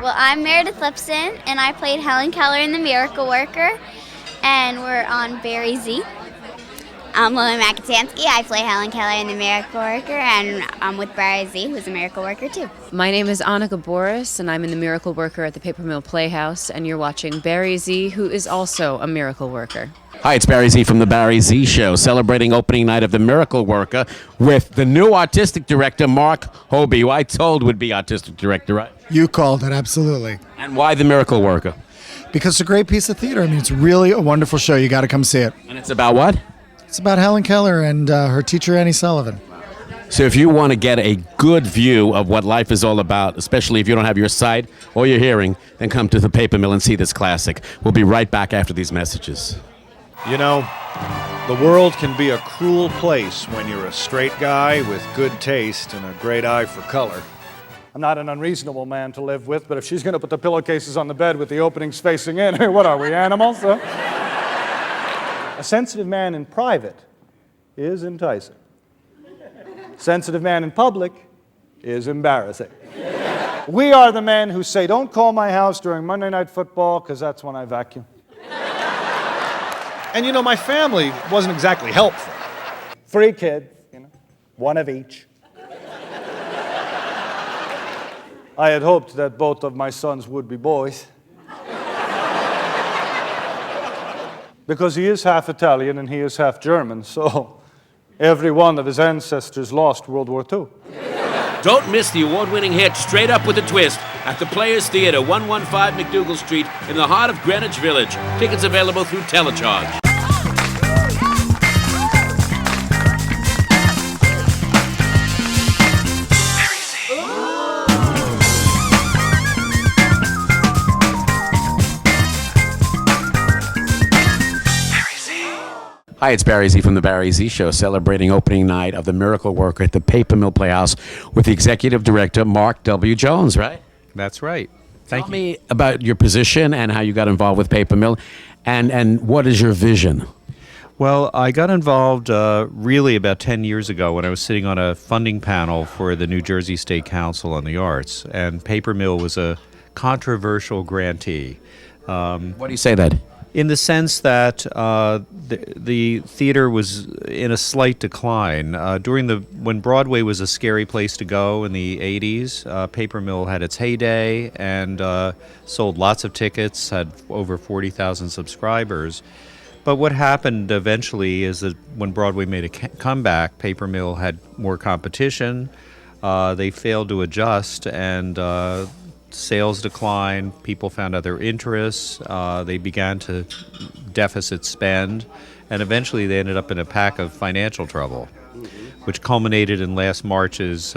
Well, I'm Meredith Lipson, and I played Helen Keller in The Miracle Worker, and we're on barryz. I'm Lily Makatansky. I play Helen Keller in The Miracle Worker, and I'm with barryz, who's a miracle worker too. My name is Annika Boris, and I'm in The Miracle Worker at the Mill Playhouse, and you're watching barryz, who is also a miracle worker. Hi, it's barryz from the barryz Show, celebrating opening night of The Miracle Worker with the new artistic director, Mark Hoebee, who I told would be artistic director, right? You called it, absolutely. And why The Miracle Worker? Because it's a great piece of theater. I mean, it's really a wonderful show. You got to come see it. And it's about what? It's about Helen Keller and her teacher, Annie Sullivan. So if you want to get a good view of what life is all about, especially if you don't have your sight or your hearing, then come to the Paper Mill and see this classic. We'll be right back after these messages. You know, the world can be a cruel place when you're a straight guy with good taste and a great eye for color. I'm not an unreasonable man to live with, but if she's going to put the pillowcases on the bed with the openings facing in, what are we, animals? Huh? A sensitive man in private is enticing. Sensitive man in public is embarrassing. We are the men who say, don't call my house during Monday Night Football, because that's when I vacuum. And you know, my family wasn't exactly helpful. 3 kids, one of each. I had hoped that both of my sons would be boys. Because he is half Italian and he is half German, so every one of his ancestors lost World War II. Don't miss the award-winning hit Straight Up with a Twist at the Players Theatre, 115 McDougal Street in the heart of Greenwich Village. Tickets available through Telecharge. Hi, it's barryz from the barryz Show, celebrating opening night of The Miracle Worker at the Paper Mill Playhouse with the executive director, Mark W. Jones, right? That's right. Tell me about your position and how you got involved with Paper Mill, and what is your vision? Well, I got involved really about 10 years ago when I was sitting on a funding panel for the New Jersey State Council on the Arts, and Paper Mill was a controversial grantee. Why do you say that? In the sense that the theater was in a slight decline. When Broadway was a scary place to go in the 80s, Paper Mill had its heyday and sold lots of tickets, had over 40,000 subscribers. But what happened eventually is that when Broadway made a comeback, Paper Mill had more competition. They failed to adjust, and sales declined, people found other interests, they began to deficit spend, and eventually they ended up in a pack of financial trouble, which culminated in last March's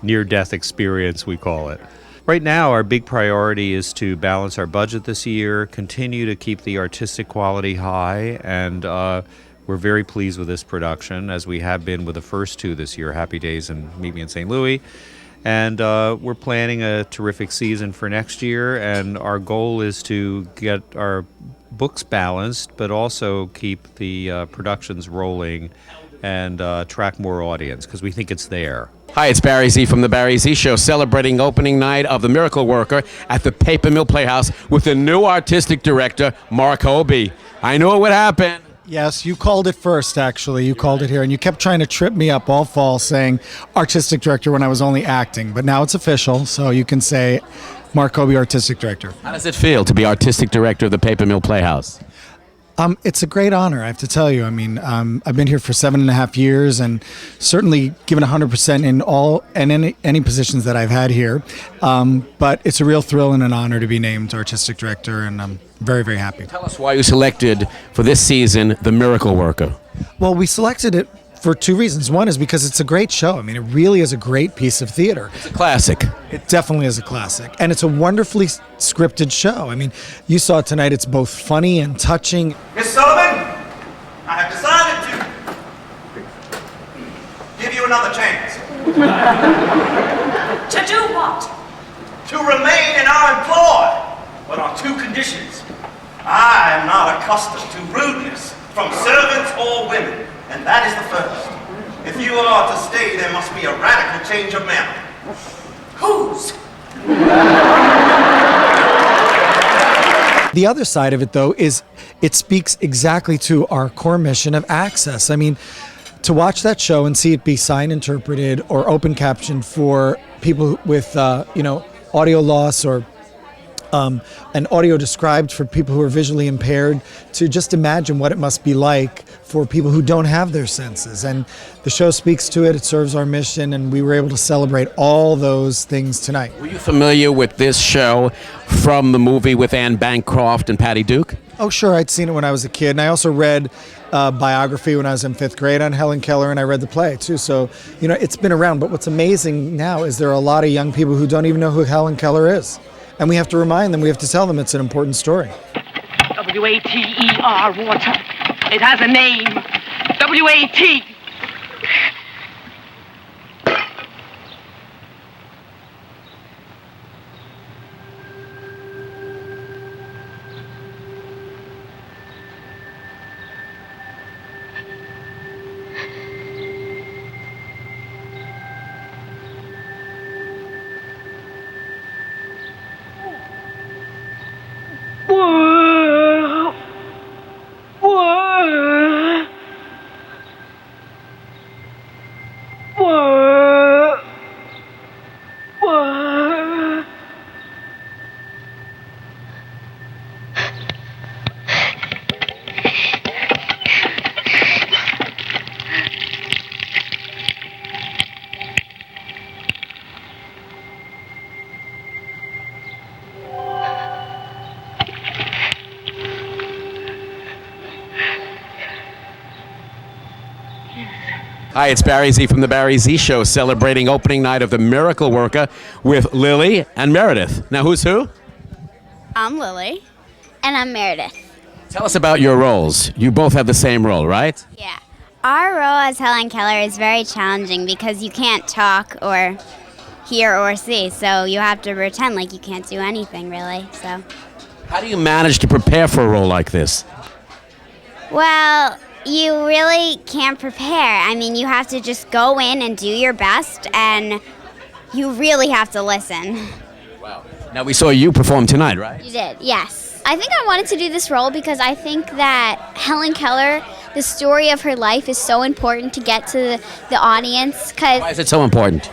near-death experience, we call it. Right now, our big priority is to balance our budget this year, continue to keep the artistic quality high, and we're very pleased with this production, as we have been with the first 2 this year, Happy Days and Meet Me in St. Louis. And we're planning a terrific season for next year, and our goal is to get our books balanced, but also keep the productions rolling and attract more audience, because we think it's there. Hi, it's barryz from the barryz Show, celebrating opening night of The Miracle Worker at the Paper Mill Playhouse with the new artistic director, Mark Hoebee. I knew it would happen. Yes, you called it first, actually. You called it here, and you kept trying to trip me up all fall saying artistic director when I was only acting. But now it's official, so you can say Mark Hoebee, artistic director. How does it feel to be artistic director of the Paper Mill Playhouse? It's a great honor, I have to tell you. I mean, I've been here for 7.5 years, and certainly given 100% in any positions that I've had here. But it's a real thrill and an honor to be named artistic director, and I'm very, very happy. Tell us why you selected for this season The Miracle Worker. Well, we selected it for 2 reasons. One is because it's a great show. I mean, it really is a great piece of theater. It's a classic. It definitely is a classic. And it's a wonderfully scripted show. I mean, you saw it tonight. It's both funny and touching. Miss Sullivan, I have decided to give you another chance. To do what? To remain in our employ, but on 2 conditions. I am not accustomed to rudeness from servants or women, and that is the first. If you are to stay, there must be a radical change of manner. Whose? The other side of it, though, is it speaks exactly to our core mission of access. I mean, to watch that show and see it be sign interpreted or open captioned for people with, audio loss or and audio described for people who are visually impaired, to just imagine what it must be like for people who don't have their senses. And the show speaks to it, it serves our mission, and we were able to celebrate all those things tonight. Were you familiar with this show from the movie with Anne Bancroft and Patty Duke? Oh, sure, I'd seen it when I was a kid, and I also read a biography when I was in 5th grade on Helen Keller, and I read the play, too. So, it's been around, but what's amazing now is there are a lot of young people who don't even know who Helen Keller is. And we have to remind them, we have to tell them it's an important story. W-A-T-E-R, water. It has a name. W-A-T. Hi, it's Barry Z from The Barry Z Show, celebrating opening night of The Miracle Worker with Lily and Meredith. Now, who's who? I'm Lily. And I'm Meredith. Tell us about your roles. You both have the same role, right? Yeah. Our role as Helen Keller is very challenging because you can't talk or hear or see, so you have to pretend like you can't do anything, really. So. How do you manage to prepare for a role like this? Well, you really can't prepare. I mean, you have to just go in and do your best, and you really have to listen. Wow. Now, we saw you perform tonight, right? You did, yes. I think I wanted to do this role because I think that Helen Keller, the story of her life is so important to get to the audience. Why is it so important?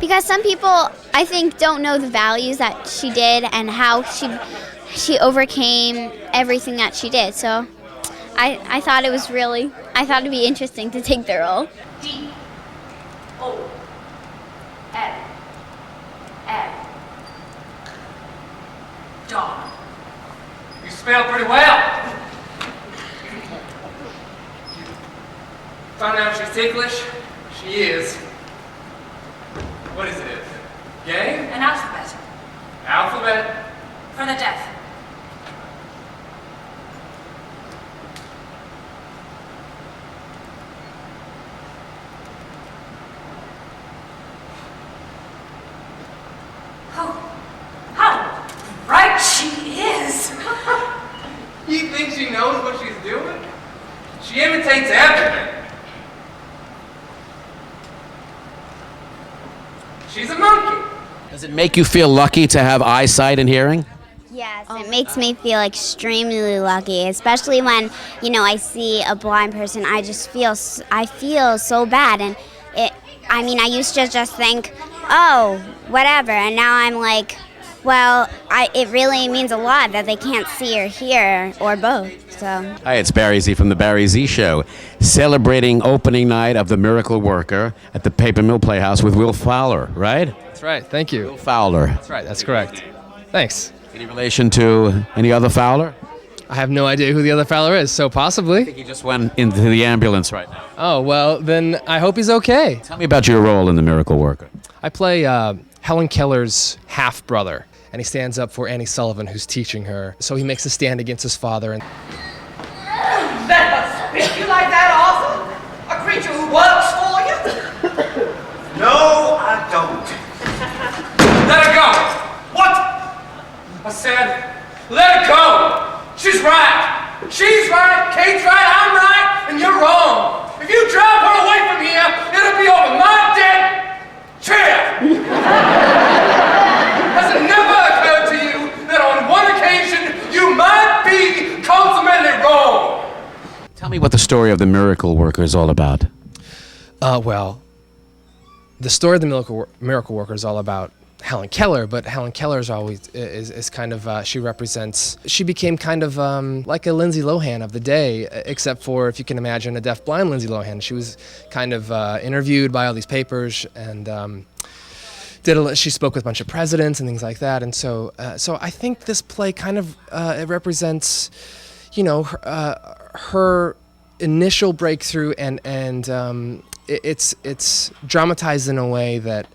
Because some people, I think, don't know the values that she did and how she overcame everything that she did. So I thought it'd be interesting to take the role. D-O-N-N. Dog. You spell pretty well. Found out she's ticklish? She is. What is it? Game? An alphabet. Alphabet? For the deaf. How right she is! You think she knows what she's doing? She imitates everything. She's a monkey. Does it make you feel lucky to have eyesight and hearing? Yes, it makes me feel extremely lucky, especially when, I see a blind person. I feel so bad, and I used to just think, oh, whatever, and now I'm like, well, it really means a lot that they can't see or hear, or both, so. Hi, it's Barry Z from The Barry Z Show, celebrating opening night of The Miracle Worker at the Mill Playhouse with Will Fowler, right? That's right, thank you. Will Fowler. That's right, that's correct. Thanks. Any relation to any other Fowler? I have no idea who the other Fowler is, so possibly. I think he just went into the ambulance right now. Oh, well, then I hope he's okay. Tell me about your role in The Miracle Worker. I play Helen Keller's half-brother, and he stands up for Annie Sullivan, who's teaching her. So he makes a stand against his father. And Let her speak you like that, Arthur? A creature who works for you? No, I don't. let her go! What? I said, let her go! She's right! She's right, Kate's right, I'm right, and you're wrong! If you drive her away from here, it'll be over my dead chair! Has it never occurred to you that on one occasion you might me what the story of the miracle worker is all about. Well, the story of the miracle worker is all about Helen Keller, but Helen Keller is always is kind of she became kind of like a Lindsay Lohan of the day, except for, if you can imagine, a deaf-blind Lindsay Lohan. She was kind of interviewed by all these papers and she spoke with a bunch of presidents and things like that. And so I think this play kind of it represents, her initial breakthrough, and it's dramatized in a way that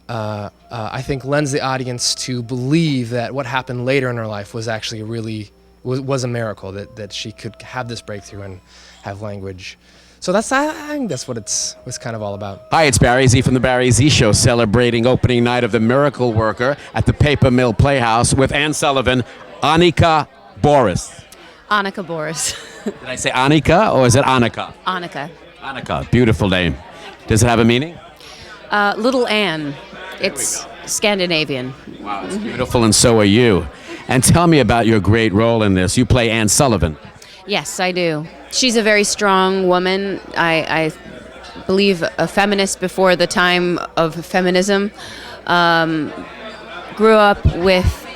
I think lends the audience to believe that what happened later in her life was actually was a miracle, that she could have this breakthrough and have language. So I think that's what it's kind of all about. Hi, it's barryz from the barryz Show, celebrating opening night of The Miracle Worker at the Mill Playhouse with Anne Sullivan, Annika Boris. Annika Boris. Did I say Annika or is it Annika? Annika. Annika, beautiful name. Does it have a meaning? Little Anne. It's Scandinavian. Wow, it's beautiful, and so are you. And tell me about your great role in this. You play Anne Sullivan. Yes, I do. She's a very strong woman. I believe a feminist before the time of feminism. Grew up with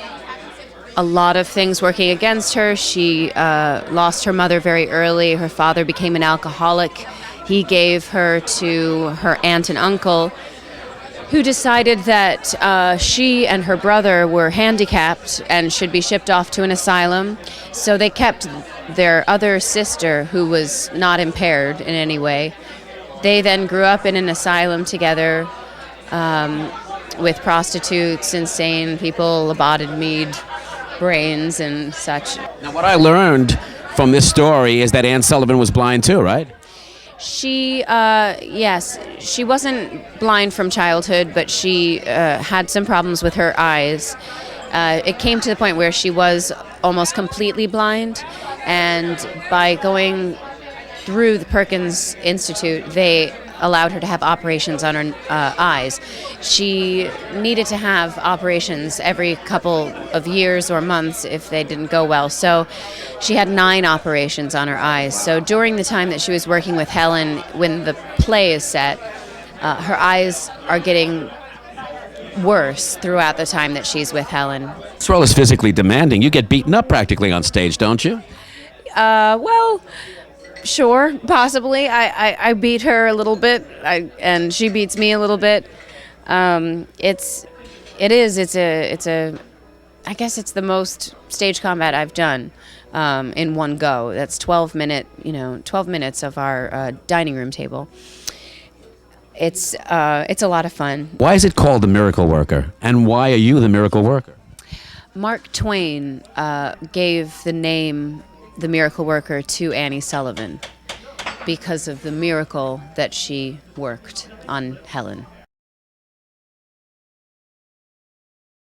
a lot of things working against her. She lost her mother very early. Her father became an alcoholic. He gave her to her aunt and uncle, who decided that she and her brother were handicapped and should be shipped off to an asylum. So they kept their other sister, who was not impaired in any way. They then grew up in an asylum together with prostitutes, insane people, lobotomied brains and such. Now, what I learned from this story is that Anne Sullivan was blind too, right? She, yes, she wasn't blind from childhood, but she had some problems with her eyes. It came to the point where she was almost completely blind, and by going through the Perkins Institute, they allowed her to have operations on her eyes. She needed to have operations every couple of years or months if they didn't go well. So she had 9 operations on her eyes. So during the time that she was working with Helen, when the play is set, her eyes are getting worse throughout the time that she's with Helen. This role is physically demanding. You get beaten up practically on stage, don't you? Well, sure, possibly. I beat her a little bit, and she beats me a little bit. It's I guess it's the most stage combat I've done in one go. That's 12 minutes of our dining room table. It's a lot of fun. Why is it called The Miracle Worker? And why are you the miracle worker? Mark Twain gave the name The Miracle Worker to Annie Sullivan because of the miracle that she worked on Helen.